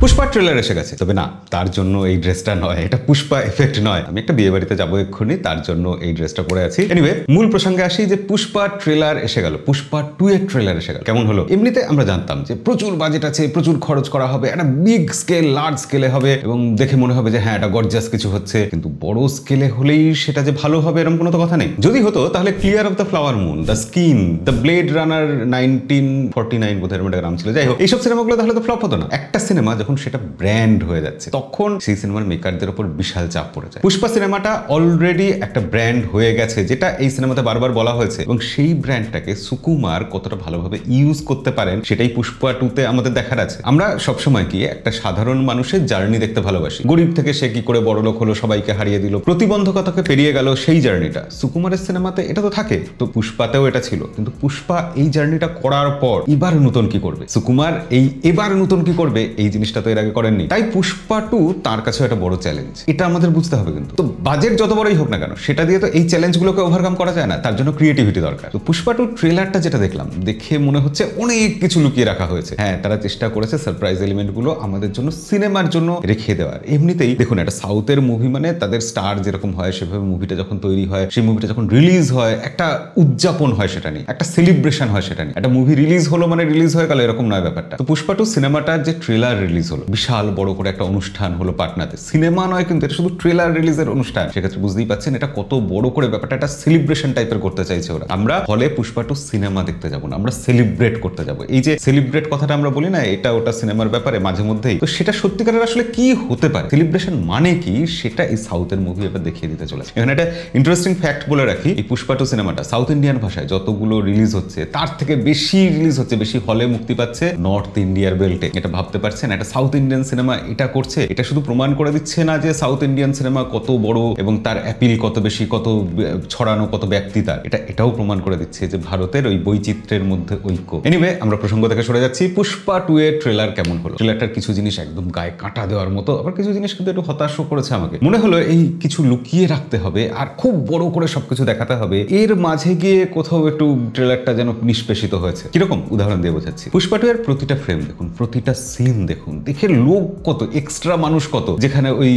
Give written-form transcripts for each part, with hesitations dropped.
Pushpa trailer এসে গেছে, তবে না তার জন্য এই ড্রেসটা নয়, এটা পুষ্পা এফেক্ট নয়। আমি একটা বিয়ে বাড়িতে যাবো এক্ষুনি, তার জন্য এই ড্রেসটা পরে আছি। এনিওয়ে, মূল প্রসঙ্গে আসি যে পুষ্পা ট্রেলার এসে গেল, পুষ্পা 2 এর ট্রেলার এসে গেল। কেমন হলো? এমনিতে আমরা জানতাম যে প্রচুর বাজেট আছে, প্রচুর খরচ করা হবে, একটা বিগ স্কেল লার্জ স্কেলে হবে এবং দেখে মনে হবে যে হ্যাঁ এটা গর্জাস কিছু হচ্ছে, কিন্তু বড় স্কেলে হলেই সেটা যে ভালো হবে এরকম কোনো তো কথা নেই। যদি হতো তাহলে clear of the flower moon, the skin, the blade runner 1949 বোধহয় এরকম একটা নাম ছিল, যাই হোক এইসব সিনেমাগুলো তাহলে তো ফ্লপ হতো না। একটা সিনেমা যখন সেটা ব্র্যান্ড হয়ে যাচ্ছে তখন সেই সিনেমার মেকারদের উপর বিশাল চাপ পড়ে যায়। পুষ্পা সিনেমাটা অলরেডি একটা ব্র্যান্ড হয়ে গেছে, যেটা এই সিনেমাতে বারবার বলা হয়েছে, এবং সেই ব্র্যান্ডটাকে সুকুমার কতটা ভালোভাবে ইউজ করতে পারেন সেটাই পুষ্পা 2 তে আমাদের দেখার আছে। আমরা সবসময় কি একটা সাধারণ মানুষের জার্নি দেখতে ভালোবাসি, গরিব থেকে সে কি করে বড় লোক হলো, সবাইকে হারিয়ে দিল, প্রতিবন্ধকতাকে পেরিয়ে গেল, সেই জার্নিটা সুকুমারের সিনেমাতে এটা তো থাকে, তো পুষ্পাতেও এটা ছিল। কিন্তু পুষ্পা এই জার্নিটা করার পর এবার নতুন কি করবে সুকুমার, এবার নতুন কি করবে এই জিনিসটা তো এর আগে করেননি। তাই পুষ্পা 2 তার কাছে একটা বড় চ্যালেঞ্জ, এটা আমাদের বুঝতে হবে। কিন্তু তো বাজেট যত বড়ই হোক না কেন, সেটা দিয়ে তো এই চ্যালেঞ্জগুলোকে ওভারকাম করা যায় না, তার জন্য ক্রিয়েটিভিটি দরকার। তো পুষ্পা 2 ট্রেলারটা যেটা দেখলাম, দেখে মনে হচ্ছে অনেক কিছু লুকিয়ে রাখা হয়েছে। হ্যাঁ, তারা চেষ্টা করেছে সারপ্রাইজ এলিমেন্টগুলো আমাদের জন্য সিনেমার জন্য রেখে দেওয়ার। এমনিতেই দেখুন, একটা সাউথের মুভি মানে তাদের স্টার যেরকম হয় সেভাবে মুভিটা যখন তৈরি হয়, সেই মুভিটা যখন রিলিজ হয় একটা উদযাপন হয়, সেটা নিয়ে একটা সেলিব্রেশন হয়, সেটা নিয়ে একটা মুভি রিলিজ হলো মানে রিলিজ হয়ে গেল এরকম নয় ব্যাপারটা। তো পুষ্পা 2 সিনেমাটার যে ট্রেলার রিলিজ হলো, বিশাল বড় করে একটা অনুষ্ঠান হলো পাটনাতে, সিনেমা নয় কিন্তু এটা শুধু ট্রেলার রিলিজের অনুষ্ঠান। সেক্ষেত্রে বুঝতেই পাচ্ছেন এটা কত বড় করে ব্যাপারটা একটা সেলিব্রেশন টাইপের করতে চাইছে ওরা। আমরা হলে পুষ্পা 2 সিনেমা দেখতে যাবো না, আমরা সেলিব্রেট করতে যাবো। এই যে সেলিব্রেট কথাটা আমরা বলি না, এটা ওটা সিনেমার ব্যাপারে মাঝে মধ্যেই, তো সেটা সত্যিকারের আসলে কি হতে পারে, সেলিব্রেশন মানে কি, সেটা এই সাউথের মুভি এবার দেখিয়ে দিতে চলেছে। এখানে একটা ইন্টারেস্টিং ফ্যাক্ট বলে রাখি, এই পুষ্পা 2 সিনেমাটা সাউথ ইন্ডিয়ান ভাষায় যতগুলো রিলিজ হচ্ছে তার থেকে বেশি রিলিজ হচ্ছে, বেশি হলে মুক্তি পাচ্ছে নর্থ ইন্ডিয়ার বেল্টে। এটা ভাবতে পারছেন, একটা সাউথ ইন্ডিয়ান সিনেমা এটা করছে, এটা শুধু প্রমাণ করে দিচ্ছে না যে সাউথ ইন্ডিয়ান সিনেমা কত বড় এবং তার অ্যাপিল কত বেশি, কত ছড়ানো, কত ব্যক্তি তার, এটাও প্রমাণ করে দিচ্ছে যে ভারতের ওই বৈচিত্র্যের মধ্যে ঐক্য। এনিওয়ে, আমরা প্রসঙ্গ থেকে সরে যাচ্ছি। পুষ্পা 2 এর ট্রেলার কেমন হলো? ট্রেলারটার কিছু জিনিস একদম গায়ে কাঁটা দেওয়ার মতো, আবার কিছু জিনিস কিন্তু একটু হতাশও করেছে আমাকে। মনে হলো এই কিছু লুকিয়ে রাখতে হবে আর খুব বড় করে সবকিছু দেখাতে হবে, এর মাঝে গিয়ে কোথাও একটু ট্রেলারটা যেন নিষ্পেষিত হয়েছে। কিরকম উদাহরণ দিয়ে বোঝাচ্ছি, পুষ্পা 2 এর প্রতিটা ফ্রেম দেখুন, প্রতিটা সিন দেখুন, দেখে লোক কত, এক্সট্রা মানুষ কত, যেখানে ওই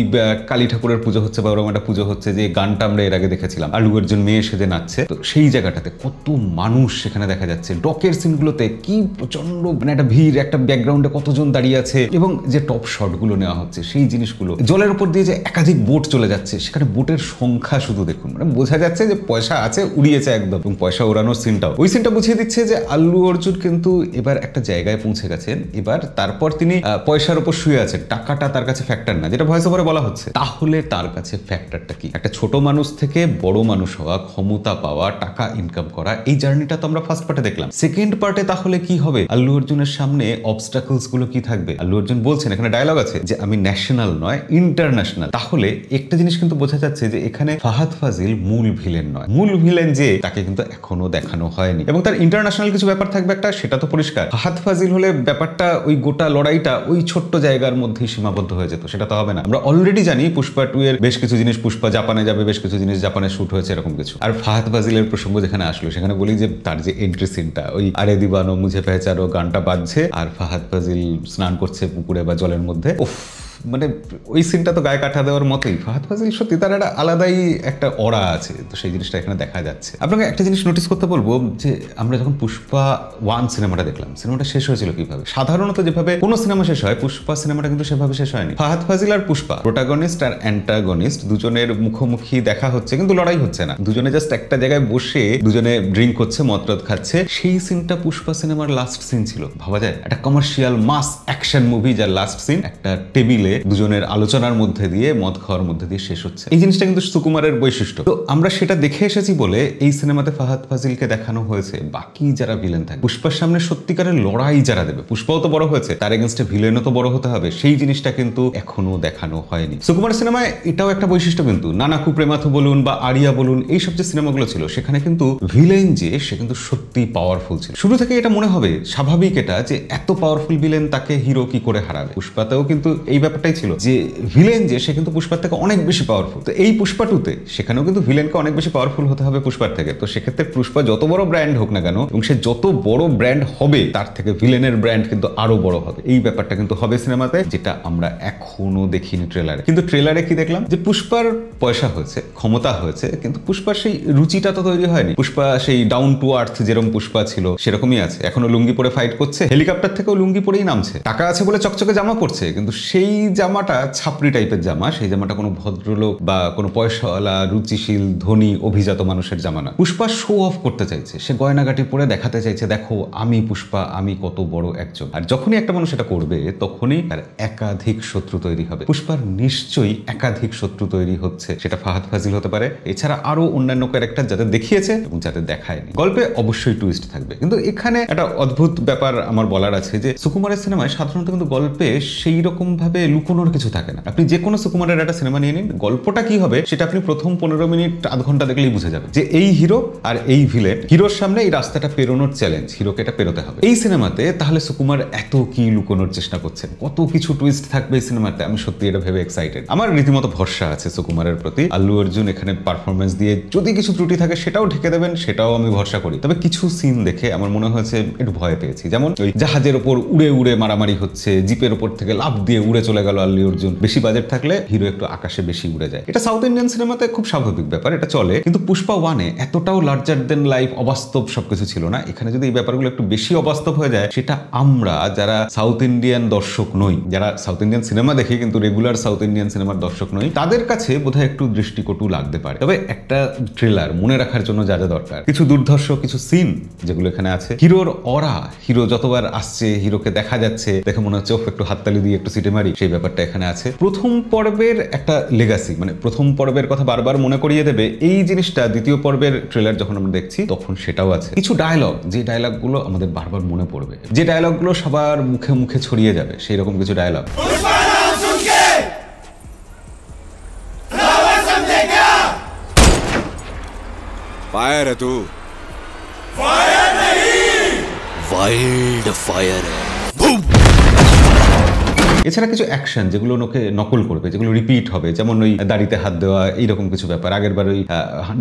কালী ঠাকুরের পুজো হচ্ছে বা ওরকম একটা পুজো হচ্ছে, যে গানটা আমরা এর আগে দেখেছিলাম, আলু অর্জুন মেয়ে সেজে নাচছে, তো সেই জায়গাটাতে কত মানুষ সেখানে দেখা যাচ্ছে। ডকের সিনগুলোতে কি প্রচন্ড মানে একটা ভিড়, একটা ব্যাকগ্রাউন্ডে কতজন দাঁড়িয়ে আছে, এবং যে টপ শটগুলো নেওয়া হচ্ছে সেই জিনিসগুলো, জলের উপর দিয়ে যে একাধিক বোট চলে যাচ্ছে, সেখানে বোটের সংখ্যা শুধু দেখুন, মানে বোঝা যাচ্ছে যে পয়সা আছে, উড়িয়েছে একদম। এবং পয়সা ওড়ানোর সিনটাও, ওই সিনটা বুঝিয়ে দিচ্ছে যে আল্লু অর্জুন কিন্তু এবার একটা জায়গায় পৌঁছে গেছেন, এবার তারপর তিনি পয়সার উপর শুয়ে আছেন, টাকাটা তার কাছে ফ্যাক্টর না, যেটা ভয়েস ওভারে বলা হচ্ছে। তাহলে তার কাছে ফ্যাক্টরটা কি? একটা ছোট মানুষ থেকে বড় মানুষ হওয়া, ক্ষমতা পাওয়া, টাকা ইনকাম করা, এই জার্নিটা তো আমরা ফার্স্ট পার্টে দেখলাম। সেকেন্ড পার্টে তাহলে কি হবে? আল্লু অর্জুনের সামনে অবস্টাকলস গুলো কি থাকবে? আল্লু অর্জুন বলছেন, এখানে ডায়লগ আছে যে আমি ন্যাশনাল নয় ইন্টারন্যাশনাল। তাহলে একটা জিনিস কিন্তু বোঝা যাচ্ছে যে এখানে ফাহাদ ফাজিল মূল ভিলেন নয়, মূল ভিলেন যে তাকে কিন্তু এখনো দেখানো হয়নি, এবং তার ইন্টারন্যাশনাল কিছু ব্যাপার থাকবে একটা, সেটা তো পরিষ্কার। ফাহাদ ফাজিল হলে ব্যাপারটা ওই গোটা লড়াইটা ওই ছোট্ট জায়গার মধ্যেই সীমাবদ্ধ হয়ে যেত, সেটা তো হবে না। আমরা অলরেডি জানি পুষ্পা 2 এর বেশ কিছু জিনিস, পুষ্পা জাপানে যাবে, বেশ কিছু জিনিস জাপানে শুট হয়েছে, এরকম কিছু। আর ফাহাদ ফাজিলের প্রসঙ্গ যেখানে আসলো, সেখানে বলি যে তার যে এন্ট্রি সিনটা, ওই আরে দিবানো মুঝে পেহচানো গানটা বাজছে আর ফাহাদ ফাজিল স্নান করছে পুকুরে বা জলের মধ্যে, উফ, মানে ওই সিনটা তো গায়ে কাটা দেওয়ার মতোই। ফাহাদ ফাজিল সত্যি তার একটা আলাদাই একটা অরা আছে, তো সেই জিনিসটা এখানে দেখা যাচ্ছে। আপনাকে একটা জিনিস নোটিস করতে বলবো, যে আমরা যখন পুষ্পা 1 সিনেমাটা দেখলাম, সিনেমাটা শেষ হয়েছিল কিভাবে? সাধারণত যেভাবে কোনো সিনেমা শেষ হয়, পুষ্পা সিনেমাটা কিন্তু সেভাবে শেষ হয়নি। ফাহাদ ফাজিল আর পুষ্পা, প্রোটাগনিস্ট আর অ্যান্টাগনিস্ট, দুজনের মুখোমুখি দেখা হচ্ছে কিন্তু লড়াই হচ্ছে না, দুজনে জাস্ট একটা জায়গায় বসে দুজনে ড্রিঙ্ক করছে, মদরদ খাচ্ছে। সেই সিনটা পুষ্পা সিনেমার লাস্ট সিন ছিল। ভাবা যায়, একটা কমার্শিয়াল মাস অ্যাকশন মুভি যার লাস্ট সিন একটা টেবিলে দুজনের আলোচনার মধ্যে দিয়ে, মদ খাওয়ার মধ্যে দিয়ে শেষ হচ্ছে। এই জিনিসটা কিন্তু সুকুমারের বৈশিষ্ট্য। তো আমরা সেটা দেখে এসেছি বলে এই সিনেমাতে ফাহাদ ফাজিলকে দেখানো হয়েছে। বাকি যারা ভিলেন থাকে, পুষ্পার সামনে সত্যিকারের লড়াই যারা দেবে, পুষ্পাও তো বড় হয়েছে, তার এগেনস্টে ভিলেনও তো বড় হতে হবে, সেই জিনিসটা কিন্তু এখনো দেখানো হয়নি। সুকুমার সিনেমায় এটাও একটা বৈশিষ্ট্য কিন্তু, নানাকু প্রেমাথু বলুন বা আরিয়া বলুন, এইসব যে সিনেমাগুলো ছিল, সেখানে কিন্তু ভিলেন যে সে কিন্তু সত্যি পাওয়ারফুল ছিল। শুরু থেকে এটা মনে হবে স্বাভাবিক এটা, যে এত পাওয়ারফুল ভিলেন তাকে হিরো কি করে হারাবে। পুষ্পাতেও কিন্তু এই ব্যাপার ব্যাপারটাই ছিল যে ভিলেন যে সে কিন্তু পুষ্পার থেকে অনেক বেশি পাওয়ারফুল। তো এই পুষ্পা 2 তে সেখানেও কিন্তু ভিলেনকে অনেক বেশি পাওয়ারফুল হতে হবে পুষ্পার থেকে। তো সেক্ষেত্রে পুষ্পা যত বড় ব্র্যান্ড হোক না কেন এবং সে যত বড় ব্র্যান্ড হবে তার থেকে ভিলেনের ব্র্যান্ড কিন্তু আরো বড় হবে। এই ব্যাপারটা কিন্তু হবে সিনেমাতে, যেটা আমরা এখনো দেখিনি ট্রেলারে। কিন্তু ট্রেলারে কি দেখলাম যে পুষ্পার পয়সা হয়েছে, ক্ষমতা হয়েছে, কিন্তু পুষ্পার সেই রুচিটা তো তৈরি হয়নি। পুষ্পা সেই ডাউন টু আর্থ যেরকম পুষ্পা ছিল সেরকমই আছে, এখনো লুঙ্গি পরে ফাইট করছে, হেলিকপ্টার থেকেও লুঙ্গি পরেই নামছে, টাকা আছে বলে চকচকে জামা পরছে, কিন্তু সেই জামাটা ছাপড়ি টাইপের জামা, সেই জামাটা কোনো ভদ্রলোক বা কোনো পয়সাওয়ালা রুচিশীল ধনী অভিজাত মানুষের জামা না। পুষ্পা শো অফ করতে চাইছে, সে গয়নাগাটি পরে দেখাতে চাইছে দেখো আমি পুষ্পা, আমি কত বড় একজন। আর যখনই একটা মানুষ এটা করবে তখনই তার একাধিক শত্রু তৈরি হবে। পুষ্পার নিশ্চয়ই একাধিক শত্রু তৈরি হচ্ছে, সেটা ফাহাদ ফাজিল হতে পারে, এছাড়া আরো অন্যান্য ক্যারেক্টার যাদের দেখিয়েছে এবং যাদের দেখায়নি। গল্পে অবশ্যই টুইস্ট থাকবে, কিন্তু এখানে একটা অদ্ভুত ব্যাপার আমার বলার আছে যে সুকুমারের সিনেমায় সাধারণত কিন্তু গল্পে সেই রকম ভাবে লুকোনোর কিছু থাকে না। আপনি যে কোনো সুকুমারের একটা সিনেমা নিয়ে নিন, গল্পটা কি হবে সেটা আপনি প্রথম 15 মিনিট আধ ঘন্টা দেখলেই বুঝে যাবে যে এই হিরো আর এই ভিলেন, হিরোর সামনে এই রাস্তাটা পেরোনোর চ্যালেঞ্জ, হিরোকে এটা পেরোতে হবে। এই সিনেমাতে তাহলে সুকুমার এত কি লুকোনোর চেষ্টা করছেন, কত কিছু টুইস্ট থাকবে এই সিনেমাতে, আমি সত্যি এটা ভেবে এক্সাইটেড। আমার রীতিমতো ভরসা আছে সুকুমারের প্রতি। আল্লু অর্জুন এখানে পারফরমেন্স দিয়ে যদি কিছু ত্রুটি থাকে সেটাও ঢেকে দেবেন, সেটাও আমি ভরসা করি। তবে কিছু সিন দেখে আমার মনে হয়েছে একটু ভয় পেয়েছি, যেমন ওই জাহাজের ওপর উড়ে উড়ে মারামারি হচ্ছে, জিপের ওপর থেকে লাফ দিয়ে উড়ে চলে গেল আল্লু অর্জুন। বেশি বাজেট থাকলে হিরো একটু আকাশে বেশি উড়ে যায়, এটা সাউথ ইন্ডিয়ান সিনেমাতে খুব স্বাভাবিক ব্যাপার, এটা চলে। কিন্তু পুষ্পা 1-এ এতটাও লার্জার দেন লাইফ অবাস্তব সবকিছু ছিল না। এখানে যদি এই ব্যাপারগুলো একটু বেশি অবাস্তব হয়ে যায়, সেটা আমরা যারা সাউথ ইন্ডিয়ান দর্শক নই, যারা সাউথ ইন্ডিয়ান সিনেমা দেখি কিন্তু রেগুলার সাউথ ইন্ডিয়ান সিনেমার দর্শক নই, তাদের কাছে বোধহয় একটু দৃষ্টিকটু লাগতে পারে। তবে একটা ট্রেলার মনে রাখার জন্য যা যা দরকার, কিছু দুর্ধর্ষ কিছু সিন যেগুলো এখানে আছে, হিরোর অরা, হিরো যতবার আসছে হিরোকে দেখা যাচ্ছে দেখে মনে হচ্ছে একটু হাততালি দিয়ে একটু সিটে মারি, সেই ব্যাপারটা এখানে আছে। প্রথম পর্বের একটা লেগাসি, মানে প্রথম পর্বের কথা বারবার মনে করিয়ে দেবে এই জিনিসটা দ্বিতীয় পর্বের ট্রেলার যখন আমরা দেখছি তখন সেটাও আছে। কিছু ডায়লগ, যে ডায়লগগুলো আমাদের বারবার মনে পড়বে, যে ডায়লগগুলো সবার মুখে মুখে ছড়িয়ে যাবে, সেই রকম কিছু ডায়লগ। फायर है तू, फायर नहीं, वाइल्ड फायर है। बूम। এছাড়া কিছু অ্যাকশন যেগুলো ওকে নকল করবে, যেগুলো রিপিট হবে, যেমন ওই দাড়িতে হাত দেওয়া, এইরকম কিছু ব্যাপার। আগের বার ওই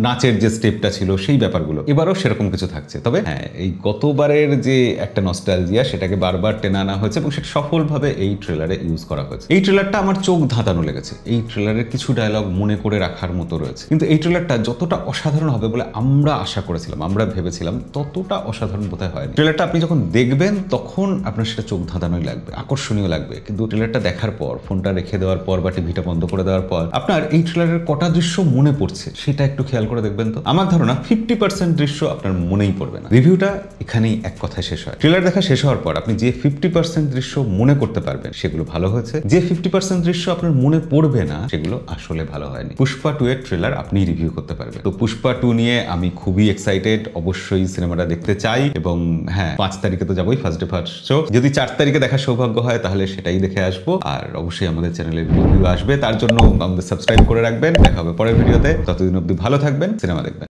নাচের যে স্টেপটা ছিল সেই ব্যাপারগুলো এবারও সেরকম কিছু থাকছে। তবে হ্যাঁ, এই গতবারের যে একটা নস্টালজিয়া সেটাকে বারবার টেনে আনা হয়েছে এবং সেটা সফলভাবে এই ট্রেলারে ইউজ করা হয়েছে। এই ট্রেলারটা আমার চোখ ধাঁধানো লেগেছে, এই ট্রেলারের কিছু ডায়লগ মনে করে রাখার মতো রয়েছে। কিন্তু এই ট্রেলারটা যতটা অসাধারণ হবে বলে আমরা আশা করেছিলাম, আমরা ভেবেছিলাম, ততটা অসাধারণ বোধহয় হয়নি। ট্রেলারটা আপনি যখন দেখবেন তখন আপনার সেটা চোখ ধাঁধানোই লাগবে, আকর্ষণীয় লাগবে, কিন্তু ট্রেলারটা দেখার পর, ফোনটা রেখে দেওয়ার পর বা টিভিটা বন্ধ করে দেওয়ার পর আপনার এই ট্রেলারের কটা দৃশ্য মনে পড়ছে সেটা একটু খেয়াল করে দেখবেন। তো আমার ধারণা 50% দৃশ্য আপনার মনেই পড়বে না। রিভিউটা এখানেই এক কথায় শেষ হয়। ট্রেলার দেখা শেষ হওয়ার পর আপনি যে 50% দৃশ্য মনে করতে পারবেন সেগুলো ভালো হয়েছে, যে 50% দৃশ্য আপনার মনে পড়বে না সেগুলো আসলে ভালো হয়নি। পুষ্পা 2 এর ট্রেলার আপনি রিভিউ করতে পারবেন। তো পুষ্পা 2 নিয়ে আমি খুবই এক্সাইটেড, অবশ্যই সিনেমাটা দেখতে চাই এবং হ্যাঁ 5 তারিখে তো যাবোই, ফার্স্ট ডে ফার্স্ট শো। যদি 4 তারিখে দেখার সৌভাগ্য হয় তাহলে সেটাই দেখে আসবো। আর অবশ্যই আমাদের চ্যানেলে রিভিউ আসবে, তার জন্য আমাদের সাবস্ক্রাইব করে রাখবেন। দেখা হবে পরের ভিডিওতে, ততদিন অবধি ভালো থাকবেন, সিনেমা দেখবেন।